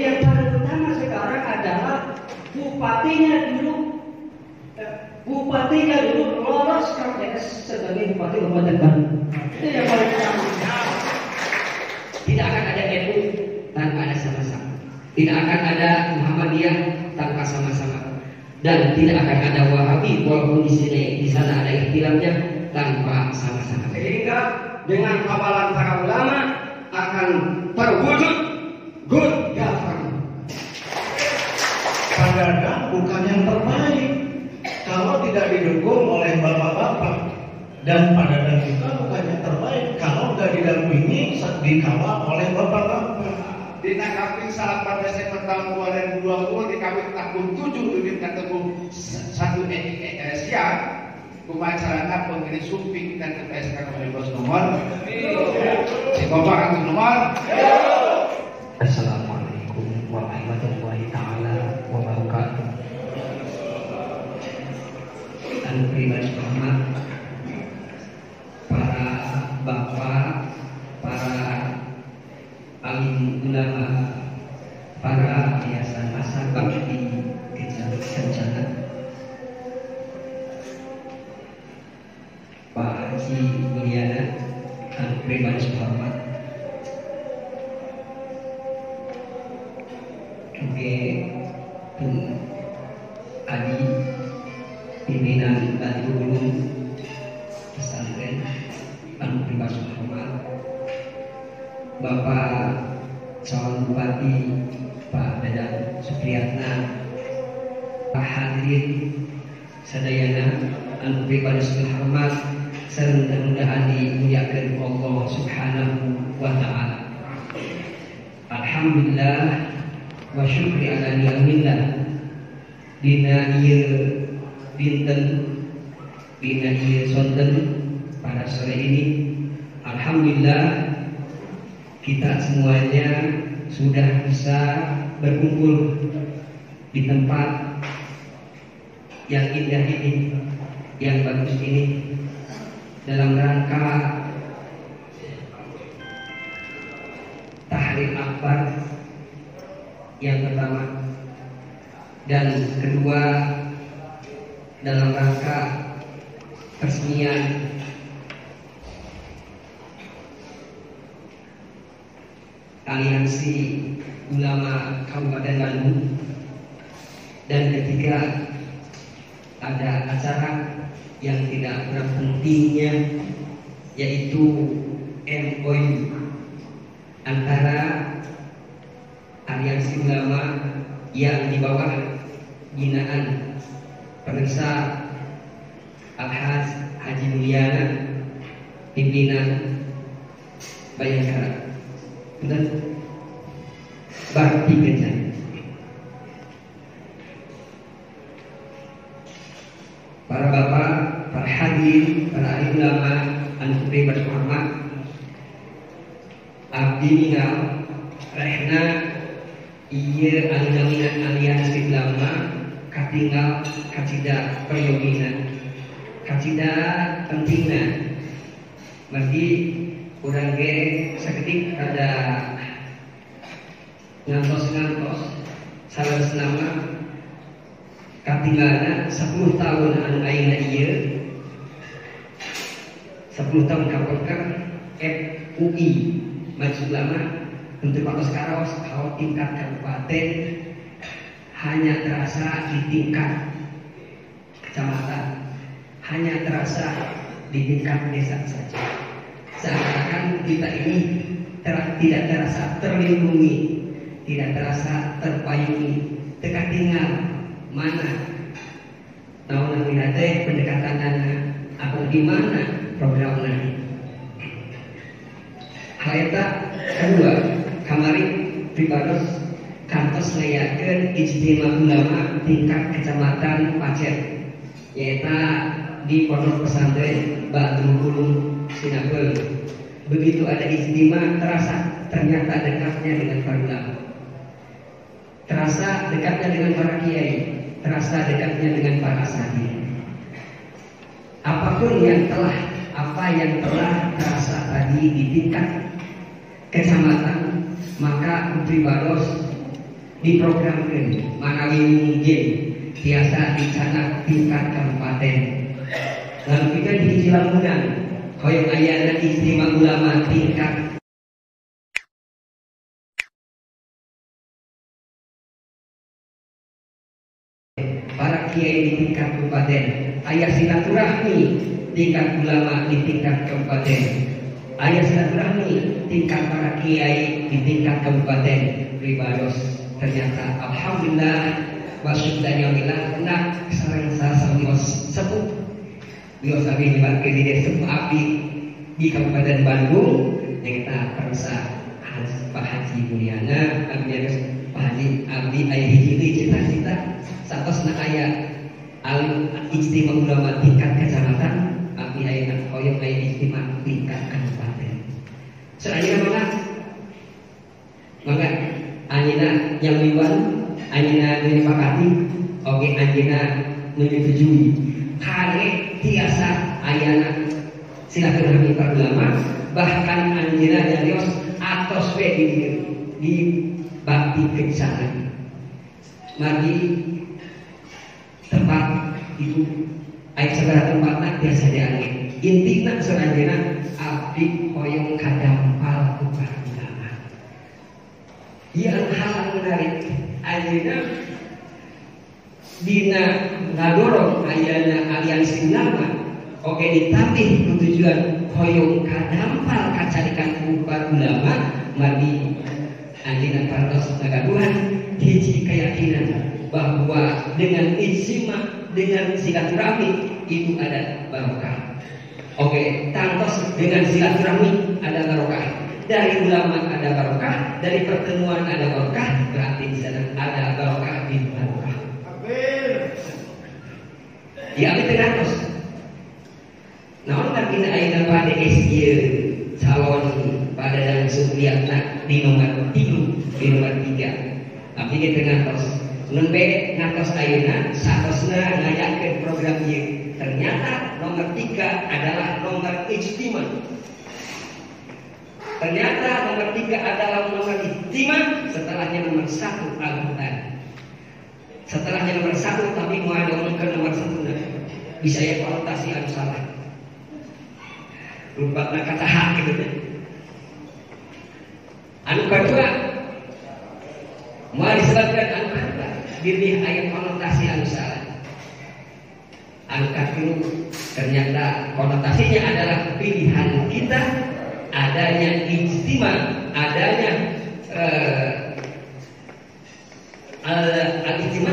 yang paling utama sekarang adalah bupatinya dulu lolos KPS sebagai bupati Kabupaten Bandung. Itu yang paling utama. Tidak akan ada NU tanpa ada sama-sama. Tidak akan ada Muhammadiyah tanpa sama-sama. Dan tidak akan ada Wahabi walaupun di sana ada ikhtilafnya tanpa sama-sama. Sehingga dengan kawalan para ulama akan terwujud good government. Pak Dadang bukan yang terbaik kalau tidak didukung oleh bapak-bapak, dan Pak Dadang juga bukan yang terbaik kalau nggak didampingi dikawal oleh bapak-bapak. Ditanggapi saat pada Desember tahun 2020 di KW tahun 7 unit ketemu 1 siang upacara pemilih sumping dan TPS oleh bos nomor si Bapak Ratu nomor. Assalamualaikum warahmatullahi ta'ala wabarakatuh. Anu pribadi hormat para bapak, para alim ulama, para yayasan asal bakti kencana, Pak Haji Mulyana, anu pribadi hormat. Oke, Adi pimpinan Batu Gunung pesantren anu pribadi hormat, Bapak calon Bupati Pak Dadang Supriyatna, Pak hadirin sadayana anu pribadi hormat, sareng mudah-mudahan dimuliakeun Allah Subhanahu wa taala. Alhamdulillah wa syukri ala ni'amillah dina ieu dinten, dina ieu sonten pada sore ini. Alhamdulillah kita semuanya sudah bisa berkumpul di tempat yang indah ini, yang bagus ini, dalam rangka tahrir akbar yang pertama, dan kedua dalam rangka peresmian Aliansi Ulama Kabupaten Bandung, dan ketiga ada acara yang tidak kurang pentingnya, yaitu MOU antara Aliansi Ulama yang di bawah binaan Pemirsa Al-Haj Haji Mulyana, pimpinan Bayangkara dan Bakti Kencana. Para bapak, para hadirin, para ahli ulama, anu pribadi hormat, abdi ningal rehna ieu anu jaminan aliansi ulama katinggal kacida peryoginan, kacida pentingna. Bagi urang ge sakedik ada ngantos salah nama katinggalna 10 tahun anu ayeuna ieu, 10 tahun kapoker FUI Majelis Ulama untuk patos karaos kalau tingkat kabupaten hanya terasa di tingkat kecamatan, hanya terasa di tingkat desa saja. Seakan-akan kita ini tidak terasa terlindungi, tidak terasa terpayungi. Teka tinggal mana tahun yang teh pendekatan dana atau di mana program nanti. Hal eta kedua, kemarin pribados kantos ngayakeun ijtima ulama tingkat kecamatan Pacet, yaitu di pondok pesantren Batu Gunung Sinabel. Begitu ada ijtima, ternyata dekatnya dengan para ulama, terasa dekatnya dengan para kiai, terasa dekatnya dengan para asatidz. Apapun yang telah terasa tadi di tingkat kecamatan, maka pribados diprogramkan manawi mungkin biasa dicatat tingkat kabupaten. Lalu kita di Lamongan koyong ayana istimewa ulama tingkat para kiai di tingkat kabupaten, ayah silaturahmi tingkat ulama di tingkat kabupaten, ayah silaturahmi tingkat para kiai di tingkat kabupaten. Ribados ternyata alhamdulillah wa syukranilah nak sareng sasawios sepuh bios abi dibantu di desa sepuh abdi di Kabupaten Bandung yang kita persa Pak Haji Mulyana abdi Pak Haji abdi aya hiji cita-cita satosna aya alim istimewa ulama tingkat kecamatan abdi aya hoyong aya istimewa tingkat kabupaten. Selanjutnya maka anjina yang liwan anjina menyepakati oke anjina menyetujui kare tiasa ayana silaturahmi para ulama bahkan anjina nyarios atos we di bakti kencana mari tempat itu ayat segala tempatnya biasa diangin intinya selanjutnya abdi hoyong kadampal ku para ulama. Yang hal menarik ayana dina ngadorong ayana aliansi ulama oke ditambih tujuan hoyong kadampal kacarikan para ulama mari anjina partos ngagaduhan hiji keyakinan bahwa dengan ijtima dengan silaturahmi itu ada barokah. Oke, tangtos dengan silaturahmi ada barokah. Dari ulama ada barokah, dari pertemuan ada barokah, berarti di sana ada barokah di barokah. Amin. Ya, kita tengah nah, orang kita aina pada SY calon pada dalam sukriyatna di nomor 3, di nomor 3. Tapi kita tengah nembe ngatos ayeuna satosna ngayakeun program ieu. Ternyata nomor 3 adalah nomor ijtima. Ternyata nomor 3 adalah nomor ijtima, setelahnya nomor 1 Al-Quran. Setelahnya nomor 1 tapi mau ke nomor 1 bisa ya konotasi anu salah. Rupanya kata hak gitu deh. Anu kedua mau disebutkan anu kedua diri ayat konotasi anu salah. Anu ketiga ternyata konotasinya adalah pilihan kita adanya ijtima, adanya al-ijtima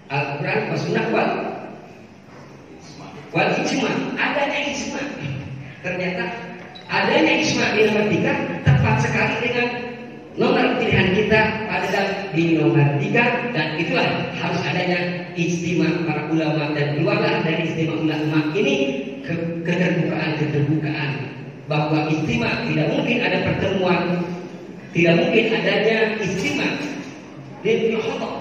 Al-Quran wa sunnah wal ijma, adanya ijma. Ternyata adanya ijma di nomor 3 tepat sekali dengan nomor pilihan kita pada di nomor 3 dan itulah harus adanya ijtima para ulama dan keluarlah dari ijtima ulama ini keterbukaan bahwa ijtima tidak mungkin ada pertemuan, tidak mungkin adanya ijtima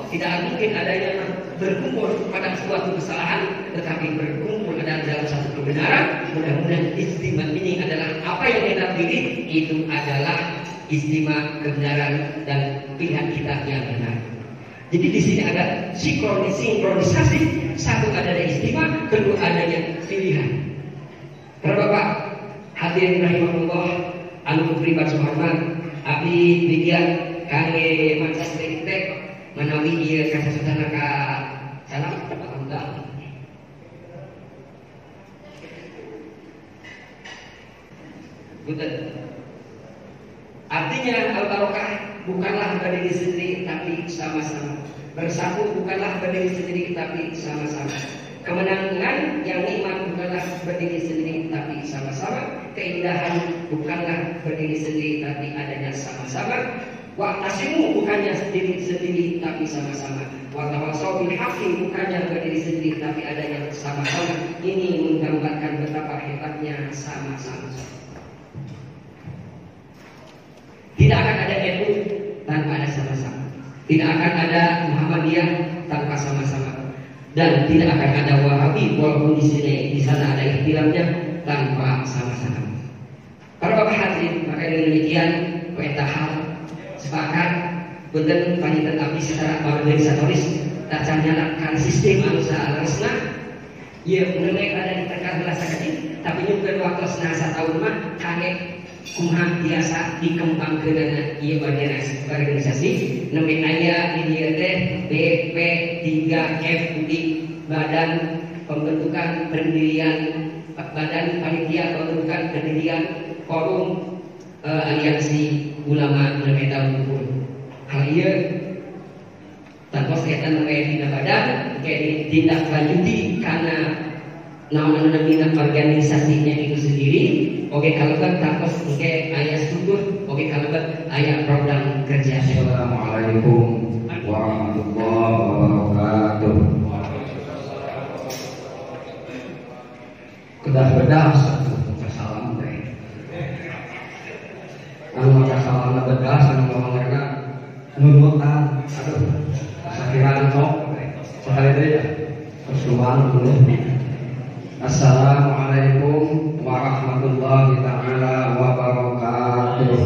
tidak mungkin adanya berkumpul pada suatu kesalahan, tetapi berkumpul dalam satu kebenaran. Mudah-mudahan ijtima ini adalah apa yang kita pilih itu adalah ijtima kebenaran dan pilihan kita yang benar. Jadi di sini ada sinkronisasi, satu adanya ijtima, kedua adanya pilihan. Para bapak hadirin rahimahullah, anu pribadi hormat, abdi bidian kangge mancas tek menawi ieu kasasudana ka salam alhamdulillah. Betul. Artinya al-barokah bukanlah berdiri sendiri tapi sama-sama. Bersatu bukanlah berdiri sendiri tapi sama-sama. Kemenangan yang nikmat bukanlah berdiri sendiri tapi sama-sama. Keindahan bukanlah berdiri sendiri tapi adanya sama-sama. Wa'tasimu bukannya sendiri-sendiri tapi sama-sama. Watawasau bil haqqi bukannya berdiri sendiri tapi adanya sama-sama. Ini menggambarkan betapa hebatnya sama-sama. Tidak akan ada NU tanpa ada sama-sama. Tidak akan ada Muhammadiyah tanpa sama-sama. Dan tidak akan ada Wahabi walaupun di sana ada ikhtilafnya tanpa sama-sama. Para bapak hadirin, maka dengan demikian kita hal sepakat punten panjenengan abdi secara organisatoris tacan nyalakan sistem anu saresna ieu menek ada di tekan belas sakit tapi nyukeun waktu senasa tahun mah kage kumaha biasa dikembangkeunana ieu bagian organisasi nepi aya di dieu teh BP3FUI Badan Pembentukan Pendirian Badan Panitia Pembentukan Pendirian Forum Aliansi Ulama Medan Unggul. Hal ieu tanpa kaitan dengan dina badan kayak tindak lanjuti karena naon dina organisasinya itu sendiri. Oke kalebet tanpa oke aya struktur, oke kalebet aya program kerja. Assalamualaikum warahmatullahi wabarakatuh. Kedah-kedah satu salam teh. Anu maca salam bedah anu ngomongna nunutan. Aduh, sakiran sok. Sekali deui ya. Terus dulu. Assalamualaikum warahmatullahi taala wabarakatuh.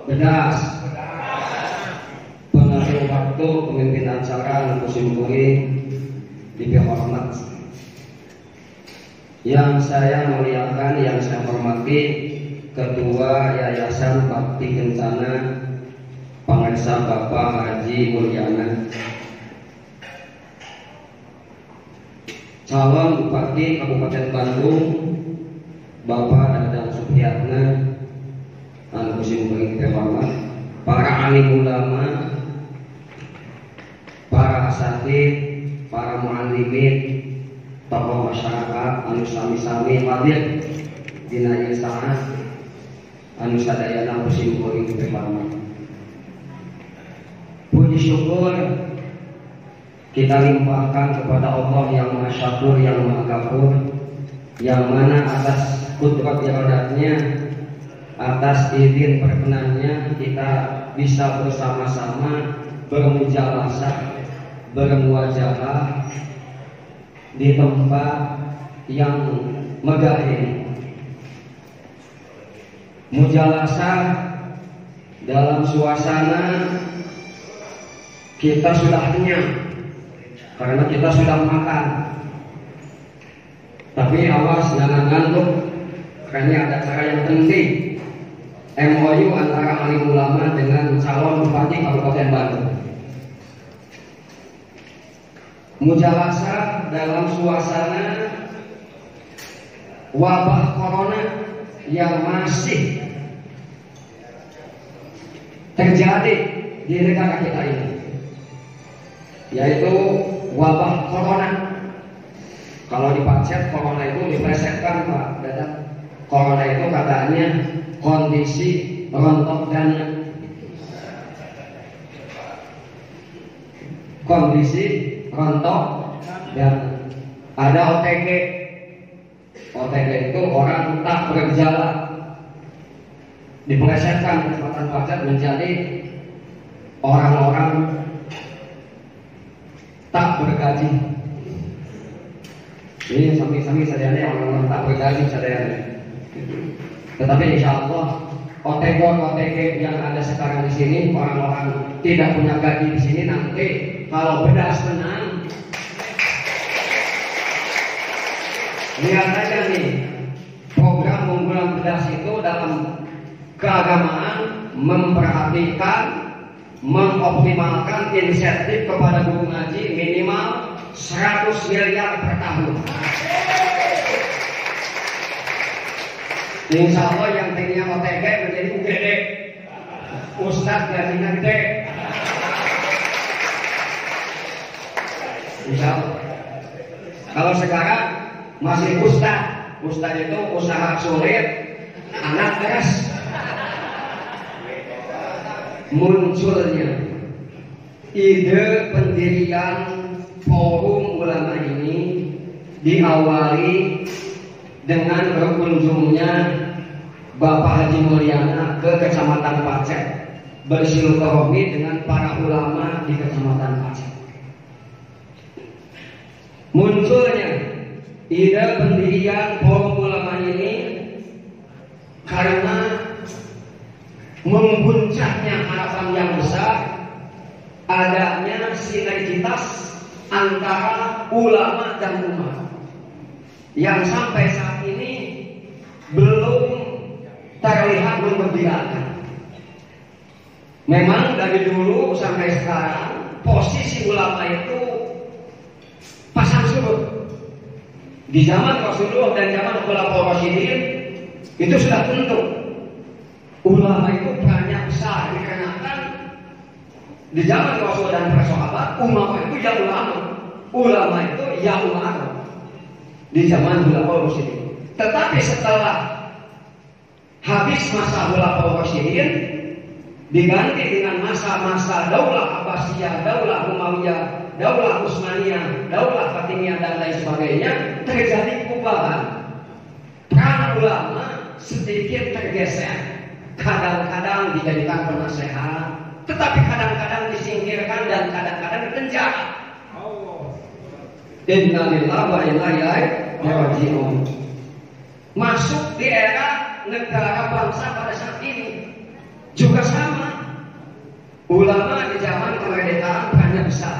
Bedas. Pengatur waktu pemimpin acara musim kuring dihormat. Yang saya muliakan, yang saya hormati Ketua Yayasan Bakti Kencana Pangarsa Bapak Haji Mulyana, calon Bupati Kabupaten Bandung Bapak Dadang Supriyatna, anu musim kuring terhormat, para alim ulama, para asatidz, para muallimin, tokoh masyarakat anu sami-sami hadir dina ieu saat anu sadayana musim kuring terhormat. Puji syukur kita limpahkan kepada Allah yang Maha Syakur, yang Maha Ghafur, yang mana atas kudrat iradatnya, atas izin perkenannya kita bisa bersama-sama bermujalasah, bermuajalah di tempat yang megah ini. Mujalasah dalam suasana kita sudah kenyang karena kita sudah makan, tapi awas jangan ngantuk karena ada cara yang penting, MOU antara alim ulama dengan calon bupati Kabupaten Bandung. Mujalasah dalam suasana wabah corona yang masih terjadi di negara kita ini, yaitu wabah corona. Kalau di Pacet corona itu diplesetkan Pak Dadak. Corona itu katanya kondisi rontok dana, kondisi rontok dan ada OTG. OTG itu orang tak bergejala, dipelesetkan kesempatan Pacet menjadi orang-orang tak bergaji. Ini samping-samping sadayana orang-orang tak bergaji sadayana. Tetapi insya Allah OTG yang ada sekarang di sini, orang-orang tidak punya gaji di sini, nanti kalau bedas tenang, lihat aja nih program unggulan bedas itu dalam keagamaan memperhatikan, mengoptimalkan insentif kepada guru ngaji minimal 100 miliar per tahun. Insya Allah yang tingginya OTG menjadi UGD, Ustadz gajinya gede. Insya Allah. Kalau sekarang masih Ustadz itu usaha sulit, anak keras. Munculnya ide pendirian forum ulama ini diawali dengan berkunjungnya Bapak Haji Mulyana ke Kecamatan Pacet, bersilaturahmi dengan para ulama di Kecamatan Pacet. Munculnya ide pendirian forum ulama ini karena mempuncaknya harapan yang besar adanya sinergitas antara ulama dan umat yang sampai saat ini belum terlihat membedakan. Memang dari dulu sampai sekarang posisi ulama itu pasang surut. Di zaman Rasulullah dan zaman Khulafaur Rasyidin itu sudah tentu ulama itu perannya besar, dikarenakan di zaman Rasul dan para sahabat ulama itu ya ulama itu ya ulama di zaman Khulafaur Rasyidin. Tetapi setelah habis masa Khulafaur Rasyidin diganti dengan masa-masa Daulah Abbasiyah, Daulah Umayyah, Daulah Utsmaniyah, Daulah Fatimiyah dan lain sebagainya, terjadi perubahan. Peran ulama sedikit tergeser. Kadang-kadang dijadikan penasehat, tetapi kadang-kadang disingkirkan dan kadang-kadang dipenjara. Inna lillahi wa inna ilaihi raji'un. Masuk di era negara bangsa pada saat ini juga sama. Ulama di zaman kemerdekaan perannya besar.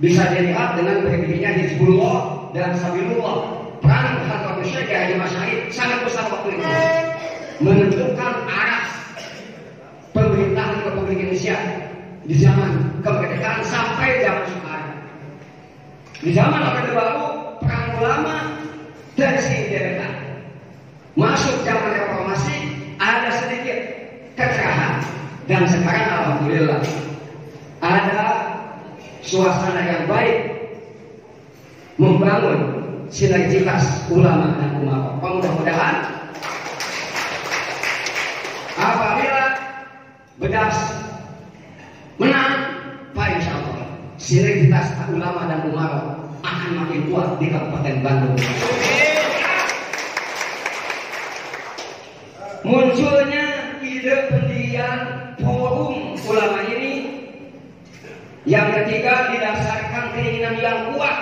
Bisa dilihat dengan berdirinya Hizbullah dan Sabilullah. Peran Hadratus Syekh Haji Masyahid sangat besar waktu itu, menentukan arah pemerintahan Republik Indonesia di zaman kemerdekaan sampai zaman sekarang. Di zaman Orde Baru, peran ulama tersingkirkan. Masuk zaman reformasi ada sedikit kecerahan, dan sekarang alhamdulillah ada suasana yang baik membangun sinergitas ulama dan umat. Mudah-mudahan apabila bedas menang, Pak, insya Allah sinergitas ulama dan umat akan makin kuat di Kabupaten Bandung. Munculnya ide pendirian forum ulama ini yang ketiga didasarkan keinginan yang kuat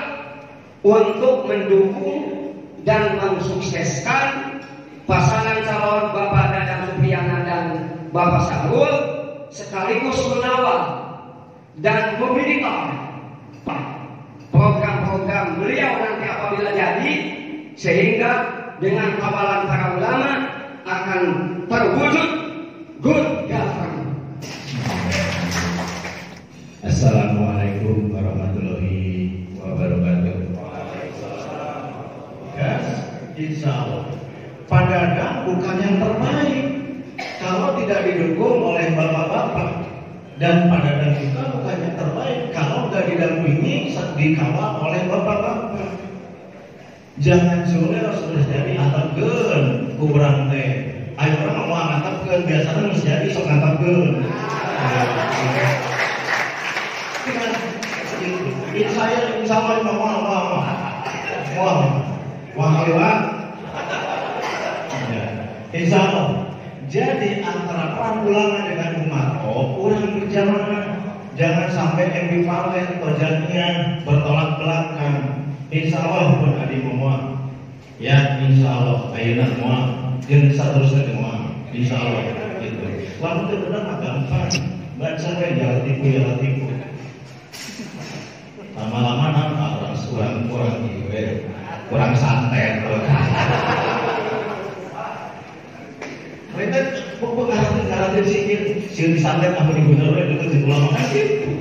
untuk mendukung dan mensukseskan pasangan calon Bapak Dadang Supriyana dan Bapak Sahrul, sekaligus mengawal dan memonitor program-program beliau nanti apabila jadi, sehingga dengan kawalan para ulama akan terwujud good government. Assalamualaikum warahmatullahi wabarakatuh. Ya, insya Allah Pak Dadang bukan yang terbaik kalau tidak didukung oleh bapak-bapak, dan Pak Dadang juga bukan yang terbaik kalau tidak didampingi dikawal oleh bapak-bapak. Jangan sulit sudah jadi atapkeun kurang teh. Ayo orang mau atapkeun biasanya mesti jadi sok atapkeun. Insya Allah insya Allah. Jadi antara peran ulama dengan umat, orang berjamaah, jangan sampai ambivalen, perjanjian bertolak belakang. Insya Allah pun adi semua, ya insya Allah ayeuna semua, yang seterusnya semua, insya Allah gitu. Lalu benar gampang, baca jalan tipu. Lama-lama nampak kurang gitu, kurang santai. Mereka pokok ngarantin sih santai apa digunakan itu di ulama gitu.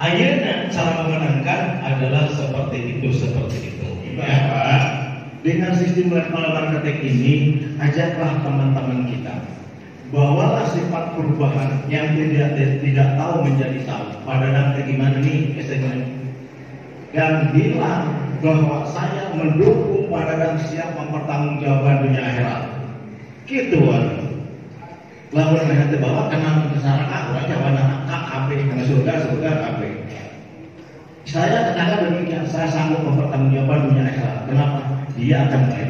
Akhirnya cara memenangkan adalah seperti itu. Ya, Pak. Dengan sistem level ketik ini, ajaklah teman-teman kita, bawalah sifat perubahan yang tidak tahu menjadi tahu. Pada nanti gimana nih kesenangan, dan bilang bahwa saya mendukung pada dan siap mempertanggungjawabkan dunia akhirat. Gitu kan. Lalu nanti bawa kenal kesana aku aja warna KAP karena surga KAP. Saya ternyata demikian, saya sanggup mempertanggungjawabkan dunia akhirat. Kenapa? Dia akan baik.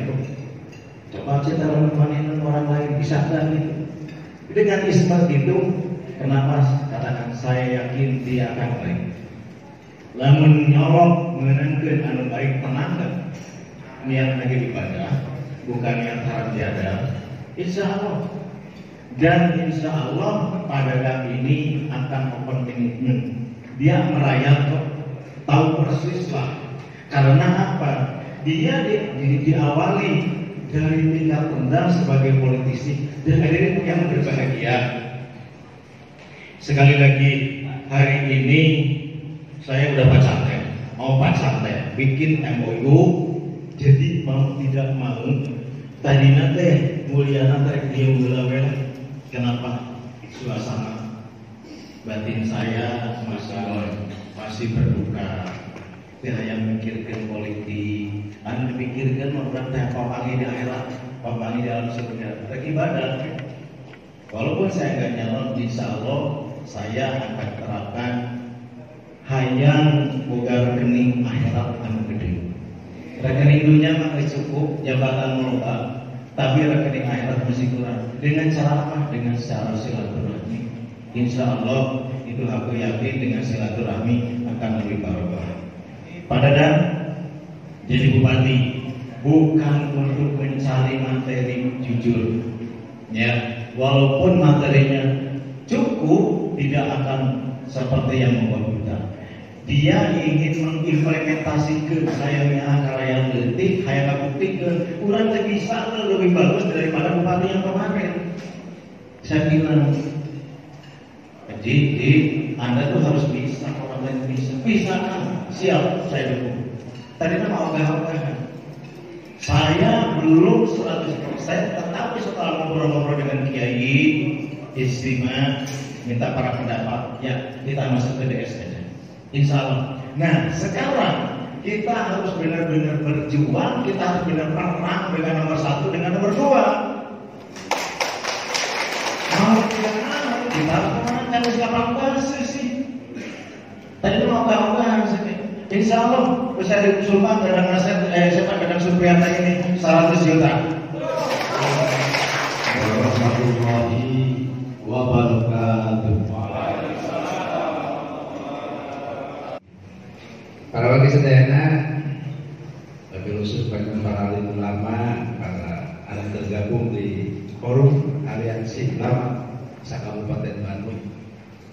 Coba kita menemani orang lain bisa kan itu. Dengan isbat itu, kenapa katakan saya yakin dia akan baik. Lamun nyolok mengenangkan anu baik tenangkan. Niat lagi ibadah, bukan niat haram tiada. Insya Allah Dan insya Allah Pak Dadang ini akan open commitment. Dia merayap kok, tahu persis lah. Karena apa? Dia diawali dari tingkat rendah sebagai politisi dan akhirnya yang berbahagia. Sekali lagi, hari ini saya udah mau pacaran, bikin MOU. Jadi mau tidak mau tadi nanti mulia nanti dia mulai. Kenapa? Suasana batin saya masih berduka. Tidak yang memikirkan politik, anda memikirkan orang teh papangi di akhirat, papangi di alam surga, beribadah. Walaupun saya nggak nyalon, insya Allah saya akan terapkan hayang boga rekening akhirat anu gede. Rekening dunia mah cukup, jabatan meloba, tapi rekening akhirat masih kurang. Dengan cara apa? Dengan cara silaturahmi. Insya Allah itu aku yakin dengan silaturahmi akan lebih barokah. Pak Dadang jadi bupati bukan untuk mencari materi jujur, ya. Walaupun materinya cukup, tidak akan seperti yang membuat kita. Dia ingin mengimplementasikan sayangnya karya detik, hayang buktikan kurang bisa lebih bagus daripada bupati yang kemarin. Saya bilang, jadi Anda tuh harus bisa, orang lain bisa kan? Siap, saya dukung. Tadi nama ogah-ogahan. Saya belum 100%, tetapi setelah ngobrol-ngobrol dengan Kiai Istimewa, minta para pendapat, ya kita masuk ke DS aja. Insya Allah. Nah sekarang kita harus benar-benar berjuang, kita harus benar perang dengan nomor 1, dengan nomor 2. Mau tidak mau kita harus memenangkan siapa bahasa sih. Tadi itu mau ogah-ogahan sih. Insya Allah bisa diusulkan Dadang Nasir, Dadang Supriyata ini 100 juta. Warahmatullahi wabarakatuh. Para wakil sedayana, wabil khusus bagi para alim ulama, para alim tergabung di forum aliansi ulama Kabupaten Bandung,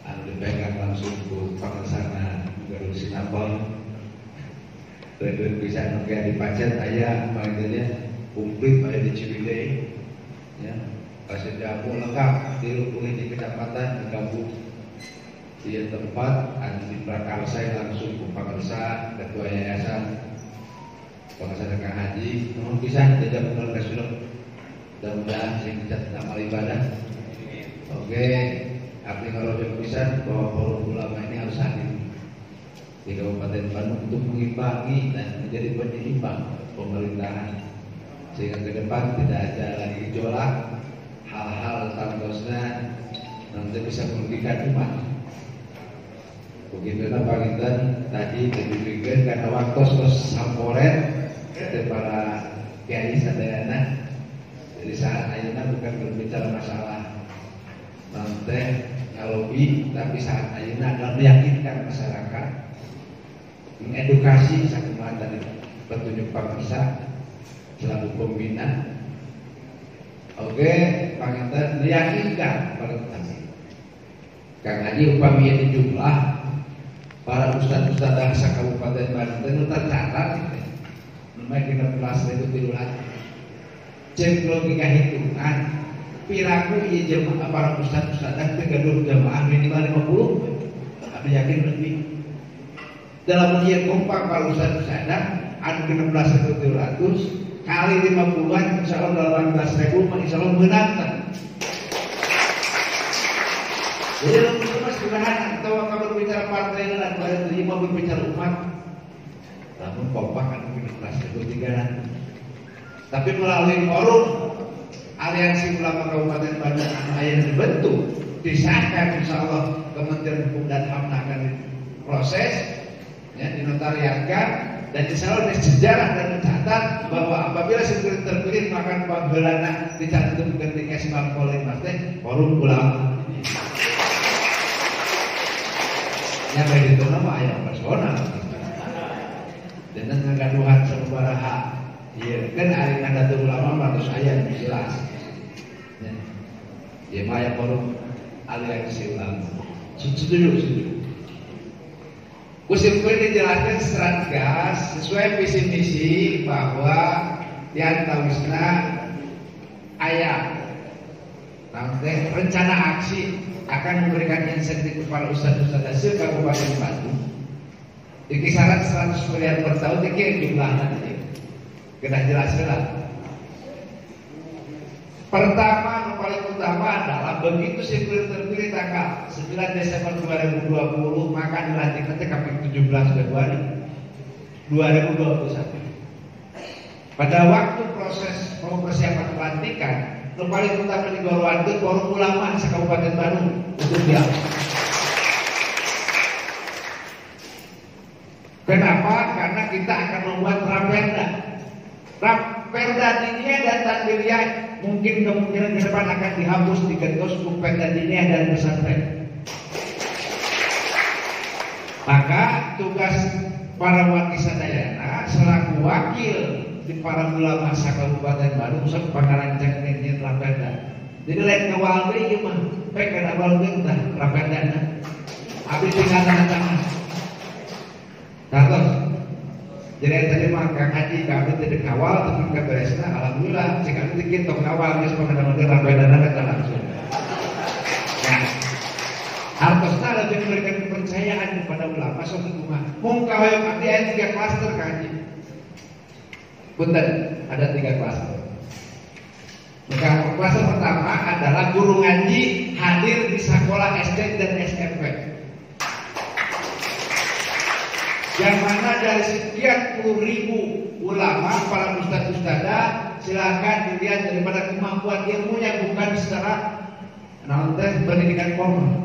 anu dipegang langsung ku Pangesana Garut Sinabon. Redon bisa nukia di Pacet ayah panggilnya komplit ayah di Ciwidey, ya kasih jamu lengkap dirukuni di kecamatan digabung di tempat di prakarsa langsung ke Pangersa ketua yayasan Pangersa Kang Haji namun bisa tidak benar kesudah mudah-mudahan sing dicatat amal ibadah. Oke, abdi ngarojok pisan bahwa forum ulama ini harus hadir di Kabupaten Bandung untuk mengimbangi dan menjadi penyeimbang pemerintahan sehingga ke depan tidak ada lagi gejolak hal-hal tangosna nanti bisa merugikan umat. Begitu Pak Ginten tadi dipikirkan karena waktu samporet dari para kiai sadayana. Jadi saat ayeuna bukan berbicara masalah nanti ngalobi, tapi saat ayeuna adalah meyakinkan masyarakat, mengedukasi sakumaha dari petunjuk Pangersa selaku pembina. Oke, Panginten meyakinkan pada kami. Kang Haji upami ini jumlah para ustad-ustad bangsa Kabupaten Bandung tercatat, memang 16.000 cek logika hitungan, piraku iya jemaah para ustad-ustad dan kegaduh jemaah minimal 50, ada yakin lebih. Dalam ujian kompak kalau ustad-ustad ada 16.700 kali 50-an, insya Allah dalam 18.000, insya Allah menantang. Jadi kalau mas sederhana, atau kalau berbicara partai dan kalau terima berbicara umat, namun kompak kan 16.300. Tapi melalui forum aliansi ulama Kabupaten Bandung yang dibentuk, disahkan insya Allah Kementerian Hukum dan HAM akan proses, ya, dinotariatkan. Dan insya Allah sejarah dan mencatat bahwa apabila seperti terpilih maka pembelana dicatat ketika sebab oleh Masjid forum ulama. Yang baik itu nama ayat personal. Dan kegaduhan sabaraha. Iya kan hari Nahdlatul Ulama manusia jelas. Ya maya forum aliansi ulama. Setuju. Kusimpulan dijelaskan secara tegas sesuai visi misi bahwa yang tawisna ayat rencana aksi akan memberikan insentif kepada ustadz-ustadz se-Kabupaten Bandung di kisaran 100 miliar per tahun. Ini jumlahnya kita jelaskan. Pertama, yang paling utama adalah begitu sipil terpilih tanggal 9 Desember 2020 maka dilantik nanti sampai 17 Februari 2021. Pada waktu proses persiapan pelantikan, yang paling utama di Goruan itu forum ulama se-Kabupaten Bandung untuk dia. Kenapa? Karena kita akan membuat Raperda. Raperda Diniyah dan Takdiriyah mungkin kemungkinan ke depan akan dihapus digantos untuk Perda Diniyah dan pesantren. Maka tugas para wakil sadayana selaku wakil di para ulama se-Kabupaten Bandung sok pangarancang nyeun Raperda. Jadi lain kawal deui ieu mah, pek kana awal deui tah Raperdana. Abdi tinggal tanda tangan. Terus jadi tadi mah Kang Haji kami tidak kawal tapi kaberesna alhamdulillah cek kami dikit tong kawal geus pangadaman Raperdana eta langsung. Nah, hartosna lebih memberikan kepercayaan kepada ulama sok kumaha. Mung kahoyong abdi aya 3 klaster Kang Haji. Punten, ada 3 klaster. Maka klaster pertama adalah guru ngaji hadir di sekolah SD dan SMP. Yang mana dari sekian puluh ribu ulama, para ustadz-ustadzah, silakan dilihat daripada kemampuan ilmunya bukan secara pendidikan formal,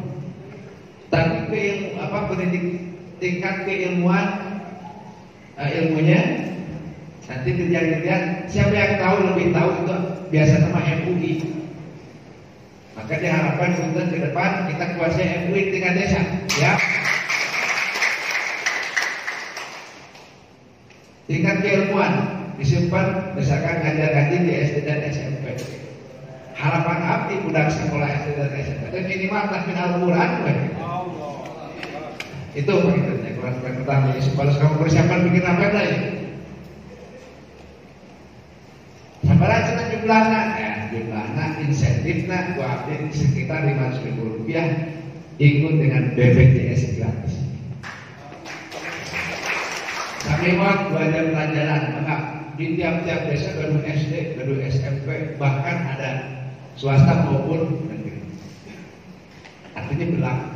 tapi tingkat keilmuan ilmunya. Nanti dilihat siapa yang tahu lebih tahu itu biasa nama MUI. Maka diharapkan untuk ke depan kita kuasai MUI tingkat desa, ya. Tingkat keilmuan disimpan berdasarkan ngajar-ngaji di SD dan SMP. Harapan abdi budak sekolah SD dan SMP dan minimal tahfidz Al-Quran. Itu pentingnya Quran pertama. Supaya kamu persiapan bikin apa lagi? Sabaran cina jumlahnya, jumlahnya insentifnya gua abdi sekitar Rp500.000 ikut dengan BPJS gratis. Kami buat 2 jam pelajaran, maka di tiap-tiap desa gedung SD, gedung SMP, bahkan ada swasta maupun negeri. Artinya berlaku.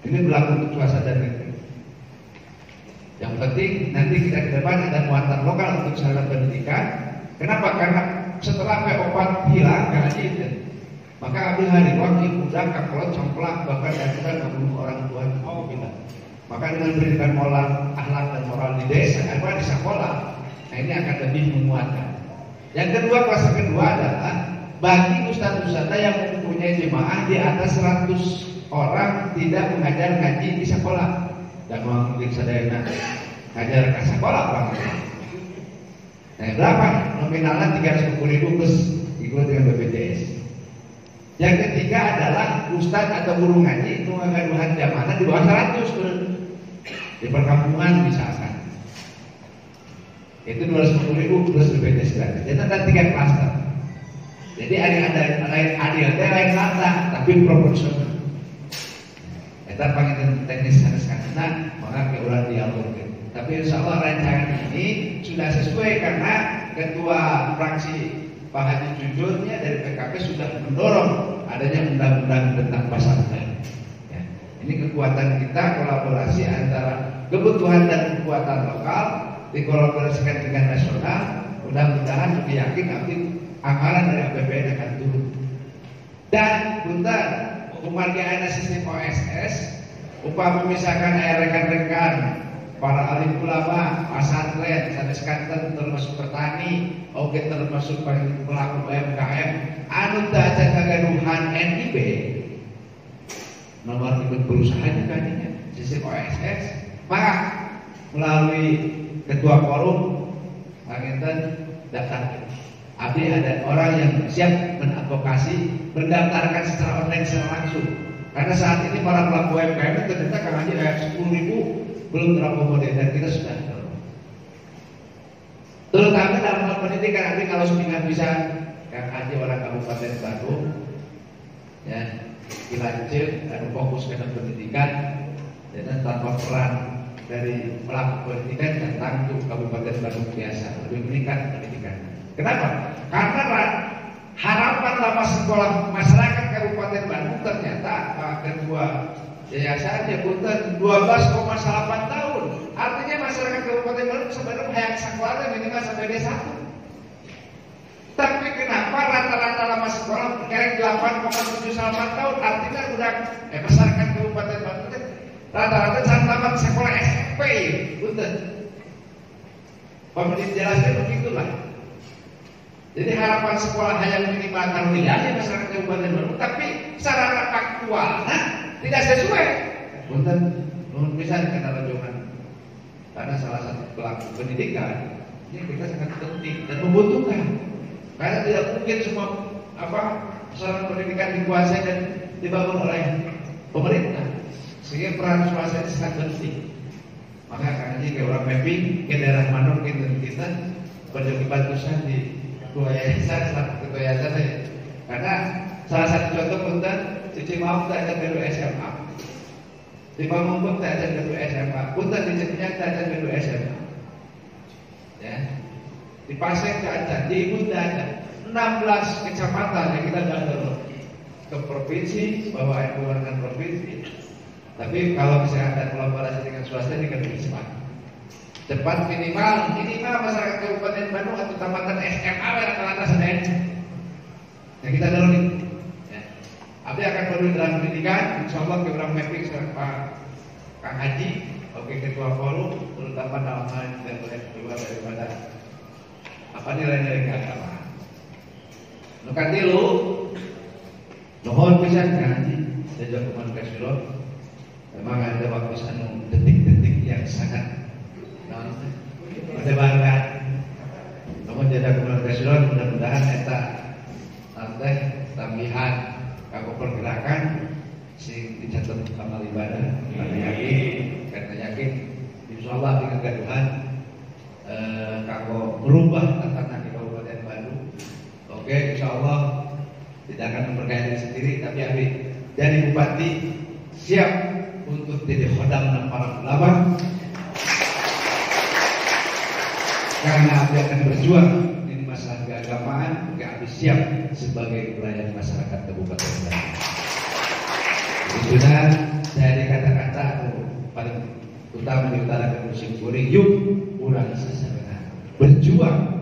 Ini berlaku untuk swasta dan negeri. Yang penting nanti kita ke depan ada muatan lokal untuk sarana pendidikan. Kenapa? Karena setelah P4 hilang gaji itu, maka abdi hari wakil budak kakolot camplak bahkan kita membunuh orang tua kita. Maka dengan pendidikan moral, akhlak dan moral di desa, di sekolah, nah ini akan lebih menguatkan. Yang kedua, kelas kedua adalah bagi ustadz-ustadz yang mempunyai jemaah di atas 100 orang tidak mengajar ngaji di sekolah dan mungkin sadayana ngajar ke sekolah bang. Nah, berapa? Nominalnya 350.000 plus ikut dengan BPJS. Yang ketiga adalah ustadz atau guru ngaji itu mengaduhan jamaah di bawah 100 di perkampungan misalkan. Itu 250.000 plus BPJS gratis. Jadi ada 3 klaster. Jadi ada adil, lain kata tapi proporsional. Kita panggil teknis karena maka keulang dialog. Tapi insya Allah rancangan ini sudah sesuai karena Ketua Fraksi Pak Haji Jujurnya dari PKP sudah mendorong adanya undang-undang tentang pesantren. Ya. Ini kekuatan kita kolaborasi antara kebutuhan dan kekuatan lokal dikolaborasikan dengan nasional. Mudah-mudahan lebih yakin nanti anggaran dari APBN akan turun. Dan punten umat ada sistem OSS, upah memisahkan rekan-rekan para alim ulama, pesantren, sanes kanten termasuk petani, oke termasuk pelaku UMKM, anu teu acan kagaduhan NIB, nomor ikut berusaha juga nih, sistem OSS, maka melalui ketua forum, panginten daftar. Abdi ada orang yang siap mengadvokasi, mendaftarkan secara online secara langsung. Karena saat ini para pelaku UMKM itu ternyata Kang Haji 10.000 belum terakomodir dan kita sudah terutama dalam hal pendidikan. Abdi kalau sepingan bisa Kang Haji orang Kabupaten Bandung ya dilanjut dan fokus ke pendidikan dan tanpa peran dari pelaku pendidikan tentang Kabupaten Bandung biasa lebih meningkat pendidikan. Kenapa? Karena harapan lama sekolah masyarakat Kabupaten Bandung ternyata Ketua yayasannya punten 12,8 tahun. Artinya masyarakat Kabupaten Bandung sebenarnya hayang sekolah minimal sampai D1. Tapi kenapa rata-rata lama sekolah kerek 8,78 tahun? Artinya udah masyarakat Kabupaten Bandung kan rata-rata saat tamat sekolah SMP, punten. Pemerintah jelasnya begitulah. Jadi harapan sekolah hanya minimal tahun ini masyarakat Kabupaten Bandung, tapi secara faktual tidak sesuai. Punten, bisa kita lanjutkan. Karena salah satu pelaku pendidikan ini kita sangat penting dan membutuhkan. Karena tidak mungkin semua saluran pendidikan dikuasai dan dibangun oleh pemerintah. Sehingga peran swasta ini sangat penting. Maka karena jika orang mapping ke daerah mana kita bantu di ketua yayasan, selaku ketua yayasan saya. Karena salah satu contoh punten Cici Maaf tak ada guru SMA. Di Pamunggung tak ada guru SMA. Punten di Cipinyang tak ada guru SMA. Ya. Di Paseng tak ada, di Ibun tak ada. 16 kecamatan yang kita ada ke provinsi, bawa keluarkan provinsi. Tapi kalau misalnya ada kolaborasi dengan swasta ini kan lebih cepat. Cepat minimal masyarakat Kabupaten Bandung atau tamatan SMA rata-rata sedang. Yang kita dorong ini. Ya. Abdi akan peduli dalam pendidikan, insya Allah ke orang mapping sekarang Pak Kang Haji, oke ketua forum, terutama dalam hal yang tidak boleh keluar daripada nilai-nilai keagamaan. Nukan tilu, mohon pisan Kang Haji, sejak komunikasi memang ada waktu detik-detik yang sangat berdebarkan. Namun jeda komunikasi mudah-mudahan kita nanti tambahan kamu pergerakan sing dicatat amal ibadah karena yakin insya Allah dengan kegaduhan kamu merubah tatanan di Kabupaten Bandung. Oke, insya Allah tidak akan memperkaya diri sendiri, tapi Abi dari Bupati siap untuk jadi khodam dan para ulama. Karena Abi akan berjuang di masalah keagamaan, maka Abi siap sebagai pelayan masyarakat Kabupaten Bandung. Sudah dari kata-kata paling utama di utara ke musim kuring, yuk kurang sesebenarnya berjuang